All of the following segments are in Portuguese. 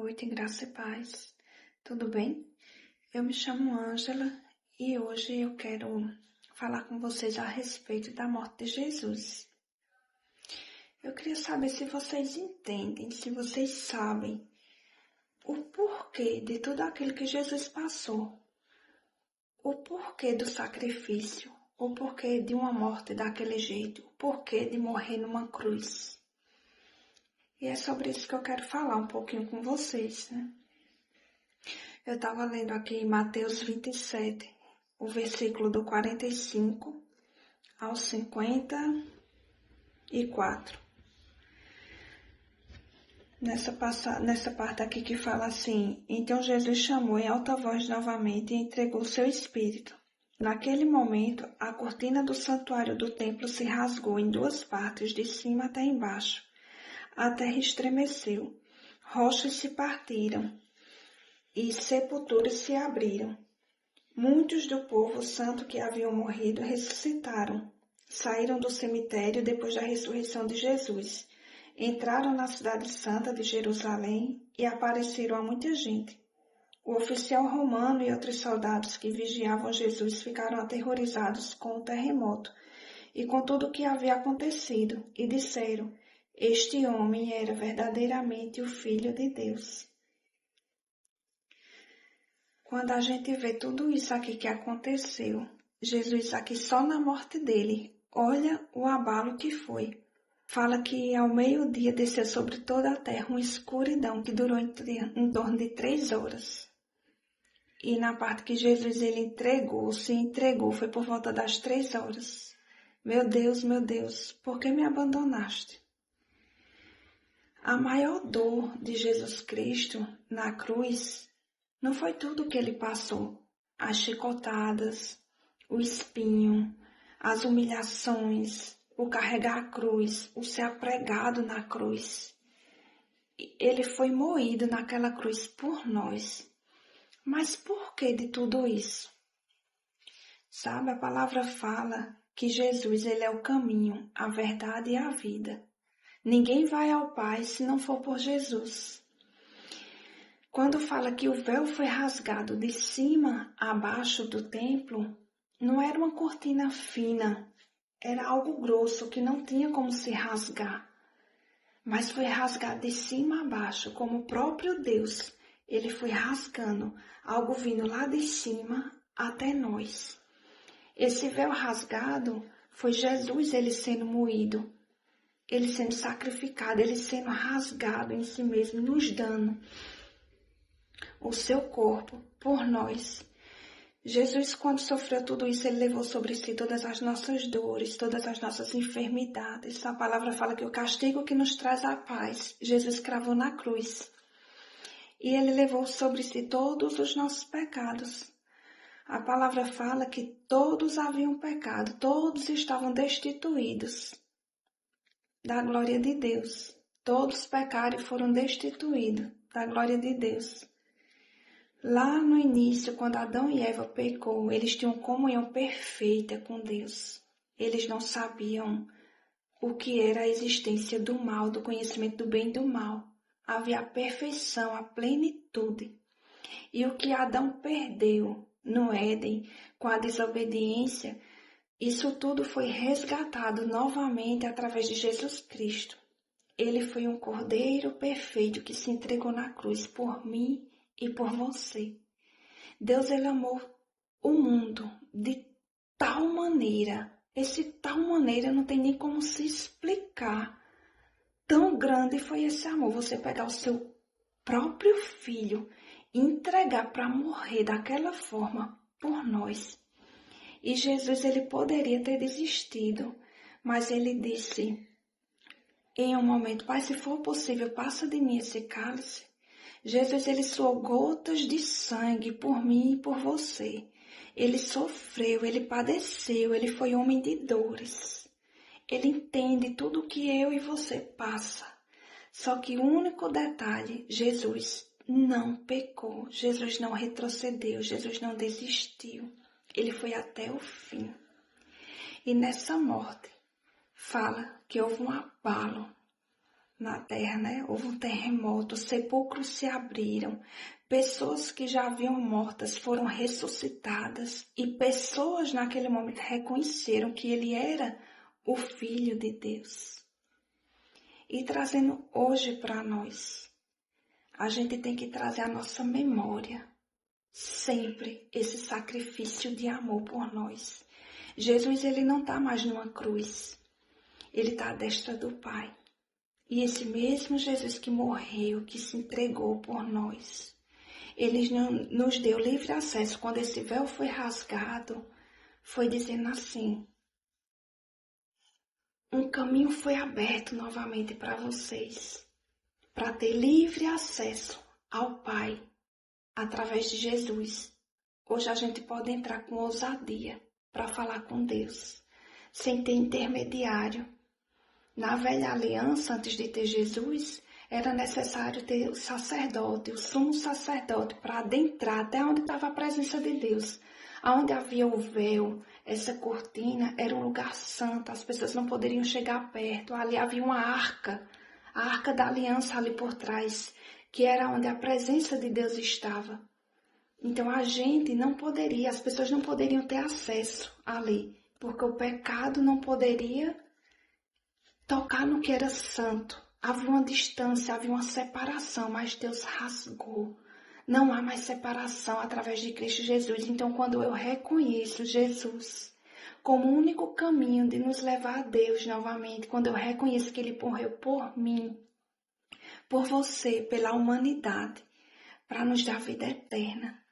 noite, graça e paz. Tudo bem? Eu me chamo Ângela e hoje eu quero falar com vocês a respeito da morte de Jesus. Eu queria saber se vocês entendem, se vocês sabem o porquê de tudo aquilo que Jesus passou, o porquê do sacrifício, o porquê de uma morte daquele jeito, o porquê de morrer numa cruz. E é sobre isso que eu quero falar um pouquinho com vocês, né? Eu estava lendo aqui em Mateus 27, o versículo do 45 ao 54. Nessa parte aqui que fala assim: Então Jesus chamou em alta voz novamente e entregou seu espírito. Naquele momento, a cortina do santuário do templo se rasgou em duas partes, de cima até embaixo. A terra estremeceu, rochas se partiram e sepulturas se abriram. Muitos do povo santo que haviam morrido ressuscitaram. Saíram do cemitério depois da ressurreição de Jesus. Entraram na cidade santa de Jerusalém e apareceram a muita gente. O oficial romano e outros soldados que vigiavam Jesus ficaram aterrorizados com o terremoto e com tudo o que havia acontecido e disseram: Este homem era verdadeiramente o Filho de Deus. Quando a gente vê tudo isso aqui que aconteceu, Jesus aqui só na morte dele, olha o abalo que foi. Fala que ao meio-dia desceu sobre toda a terra uma escuridão que durou em torno de 3 horas. E na parte que Jesus ele se entregou, foi por volta das 3 horas. Meu Deus, por que me abandonaste? A maior dor de Jesus Cristo na cruz não foi tudo o que ele passou. As chicotadas, o espinho, as humilhações, o carregar a cruz, o ser apregado na cruz. Ele foi moído naquela cruz por nós. Mas por que de tudo isso? Sabe, a palavra fala que Jesus ele é o caminho, a verdade e a vida. Ninguém vai ao Pai se não for por Jesus. Quando fala que o véu foi rasgado de cima a baixo do templo, não era uma cortina fina, era algo grosso que não tinha como se rasgar. Mas foi rasgado de cima a baixo, como o próprio Deus. Ele foi rasgando, algo vindo lá de cima até nós. Esse véu rasgado foi Jesus, ele sendo moído, ele sendo sacrificado, ele sendo rasgado em si mesmo, nos dando o seu corpo por nós. Jesus, quando sofreu tudo isso, ele levou sobre si todas as nossas dores, todas as nossas enfermidades. A palavra fala que o castigo que nos traz a paz, Jesus cravou na cruz. E ele levou sobre si todos os nossos pecados. A palavra fala que todos haviam pecado, todos estavam destituídos da glória de Deus. Todos pecaram e foram destituídos da glória de Deus. Lá no início, quando Adão e Eva pecou, eles tinham comunhão perfeita com Deus. Eles não sabiam o que era a existência do mal, do conhecimento do bem e do mal. Havia a perfeição, a plenitude. E o que Adão perdeu no Éden, com a desobediência, isso tudo foi resgatado novamente através de Jesus Cristo. Ele foi um cordeiro perfeito que se entregou na cruz por mim e por você. Deus ele amou o mundo de tal maneira, esse tal maneira não tem nem como se explicar. Tão grande foi esse amor, você pegar o seu próprio filho e entregar para morrer daquela forma por nós. E Jesus ele poderia ter desistido, mas ele disse em um momento: Pai, se for possível, passa de mim esse cálice. Jesus, ele suou gotas de sangue por mim e por você. Ele sofreu, ele padeceu, ele foi homem de dores. Ele entende tudo o que eu e você passa. Só que o único detalhe, Jesus não pecou, Jesus não retrocedeu, Jesus não desistiu. Ele foi até o fim. E nessa morte, fala que houve um abalo na terra, né? Houve um terremoto, sepulcros se abriram, pessoas que já haviam mortas foram ressuscitadas e pessoas naquele momento reconheceram que ele era o Filho de Deus. E trazendo hoje para nós, a gente tem que trazer à nossa memória sempre esse sacrifício de amor por nós. Jesus, ele não está mais numa cruz, ele está à destra do Pai. E esse mesmo Jesus que morreu, que se entregou por nós, ele nos deu livre acesso. Quando esse véu foi rasgado, foi dizendo assim: um caminho foi aberto novamente para vocês, para ter livre acesso ao Pai, através de Jesus. Hoje a gente pode entrar com ousadia para falar com Deus, sem ter intermediário. Na velha aliança, antes de ter Jesus, era necessário ter o sacerdote, o sumo sacerdote, para adentrar até onde estava a presença de Deus. Onde havia o véu, essa cortina, era um lugar santo, as pessoas não poderiam chegar perto. Ali havia uma arca, a arca da aliança ali por trás, que era onde a presença de Deus estava. Então a gente não poderia, as pessoas não poderiam ter acesso ali, porque o pecado não poderia tocar no que era santo. Havia uma distância, havia uma separação, mas Deus rasgou. Não há mais separação através de Cristo Jesus. Então, quando eu reconheço Jesus como o único caminho de nos levar a Deus novamente, quando eu reconheço que Ele morreu por mim, por você, pela humanidade, para nos dar vida eterna.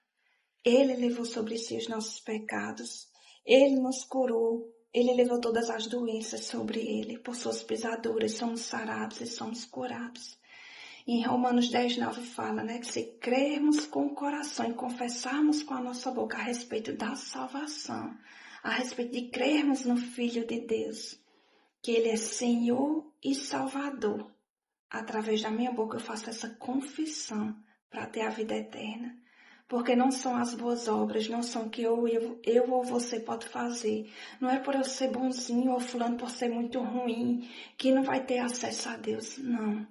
Ele levou sobre si os nossos pecados, Ele nos curou, Ele levou todas as doenças sobre Ele. Por suas pisaduras somos sarados e somos curados. Em Romanos 10:9 fala, né, que se crermos com o coração e confessarmos com a nossa boca a respeito da salvação, a respeito de crermos no Filho de Deus, que Ele é Senhor e Salvador, através da minha boca eu faço essa confissão para ter a vida eterna. Porque não são as boas obras, não são que eu ou você pode fazer. Não é por eu ser bonzinho ou fulano por ser muito ruim que não vai ter acesso a Deus. Não.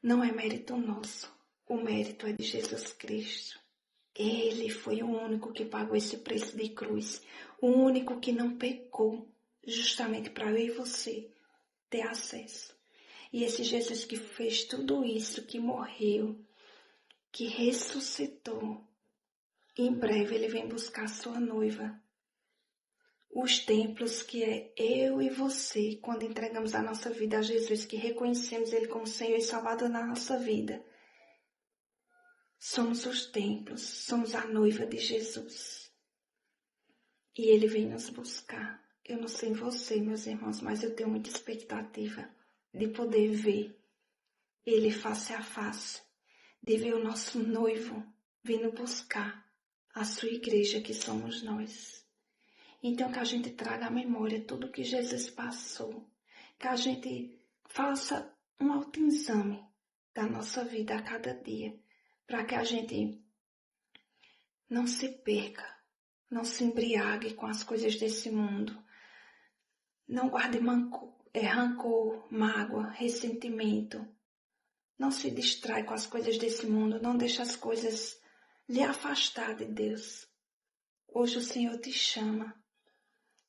Não é mérito nosso. O mérito é de Jesus Cristo. Ele foi o único que pagou esse preço de cruz. O único que não pecou, justamente para eu e você ter acesso. E esse Jesus que fez tudo isso, que morreu, que ressuscitou, em breve Ele vem buscar sua noiva. Os templos que é eu e você, quando entregamos a nossa vida a Jesus, que reconhecemos Ele como Senhor e Salvador na nossa vida. Somos os templos, somos a noiva de Jesus. E Ele vem nos buscar. Eu não sei você, meus irmãos, mas eu tenho muita expectativa de poder ver Ele face a face, de ver o nosso noivo vindo buscar a sua igreja, que somos nós. Então, que a gente traga à memória tudo o que Jesus passou. Que a gente faça um autoexame da nossa vida a cada dia. Para que a gente não se perca, não se embriague com as coisas desse mundo. Não guarde rancor, mágoa, ressentimento. Não se distrai com as coisas desse mundo. Não deixe as coisas lhe afastar de Deus. Hoje o Senhor te chama.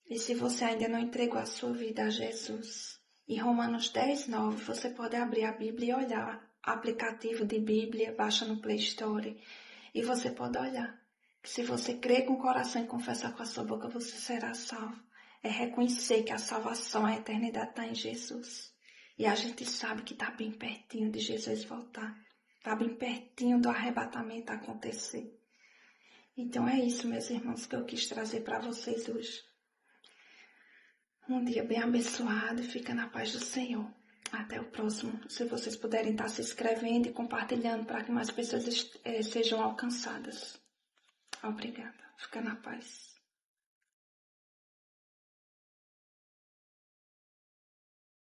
E se você ainda não entregou a sua vida a Jesus, em Romanos 10:9, você pode abrir a Bíblia e olhar. Aplicativo de Bíblia, baixa no Play Store. E você pode olhar. Se você crer com o coração e confessar com a sua boca, você será salvo. É reconhecer que a salvação, a eternidade está em Jesus. E a gente sabe que está bem pertinho de Jesus voltar. Está bem pertinho do arrebatamento acontecer. Então é isso, meus irmãos, que eu quis trazer para vocês hoje. Um dia bem abençoado e fica na paz do Senhor. Até o próximo. Se vocês puderem estar se inscrevendo e compartilhando para que mais pessoas sejam alcançadas. Obrigada. Fica na paz.